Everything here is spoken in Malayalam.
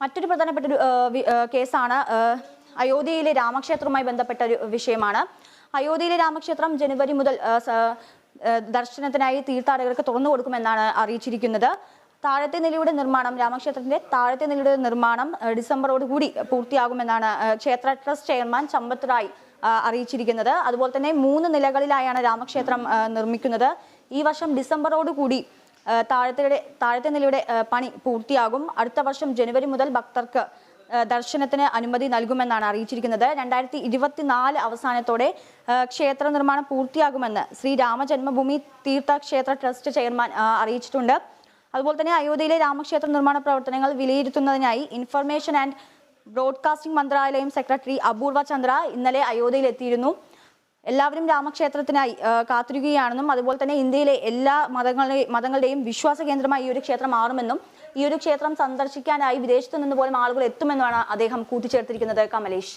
മറ്റൊരു പ്രധാനപ്പെട്ട ഒരു കേസാണ് അയോധ്യയിലെ രാമക്ഷേത്രവുമായി ബന്ധപ്പെട്ട ഒരു വിഷയമാണ്. അയോധ്യയിലെ രാമക്ഷേത്രം ജനുവരി മുതൽ ദർശനത്തിനായി തീർത്ഥാടകർക്ക് തുറന്നു കൊടുക്കുമെന്നാണ് അറിയിച്ചിരിക്കുന്നത്. താഴത്തെ നിലയുടെ നിർമ്മാണം, രാമക്ഷേത്രത്തിന്റെ താഴത്തെ നിലയുടെ നിർമ്മാണം ഡിസംബറോടുകൂടി പൂർത്തിയാകുമെന്നാണ് ക്ഷേത്ര ട്രസ്റ്റ് ചെയർമാൻ ചമ്പത് റായ് അറിയിച്ചിരിക്കുന്നത്. അതുപോലെ തന്നെ 3 നിലകളിലായാണ് രാമക്ഷേത്രം നിർമ്മിക്കുന്നത്. ഈ വർഷം ഡിസംബറോടുകൂടി താഴത്തെ നിലയുടെ പണി പൂർത്തിയാകും. അടുത്ത വർഷം ജനുവരി മുതൽ ഭക്തർക്ക് ദർശനത്തിന് അനുമതി നൽകുമെന്നാണ് അറിയിച്ചിരിക്കുന്നത്. 2024 അവസാനത്തോടെ ക്ഷേത്ര നിർമ്മാണം പൂർത്തിയാകുമെന്ന് ശ്രീ രാമജന്മഭൂമി തീർത്ഥ ക്ഷേത്ര ട്രസ്റ്റ് ചെയർമാൻ അറിയിച്ചിട്ടുണ്ട്. അതുപോലെ തന്നെ അയോധ്യയിലെ രാമക്ഷേത്ര നിർമ്മാണ പ്രവർത്തനങ്ങൾ വിലയിരുത്തുന്നതിനായി ഇൻഫർമേഷൻ ആൻഡ് ബ്രോഡ്കാസ്റ്റിംഗ് മന്ത്രാലയം സെക്രട്ടറി അപൂർവ ചന്ദ്ര ഇന്നലെ അയോധ്യയിൽ എത്തിയിരുന്നു. എല്ലാവരും രാമക്ഷേത്രത്തിനായി കാത്തിരിക്കുകയാണെന്നും അതുപോലെ തന്നെ ഇന്ത്യയിലെ എല്ലാ മതങ്ങളുടെയും വിശ്വാസ കേന്ദ്രമായി ഈ ഒരു ക്ഷേത്രം മാറുമെന്നും ഈ ഒരു ക്ഷേത്രം സന്ദർശിക്കാനായി വിദേശത്തു നിന്ന് പോലും ആളുകൾ എത്തുമെന്നാണ് അദ്ദേഹം കൂട്ടിച്ചേർത്തിരിക്കുന്നത്. കമലേഷ്.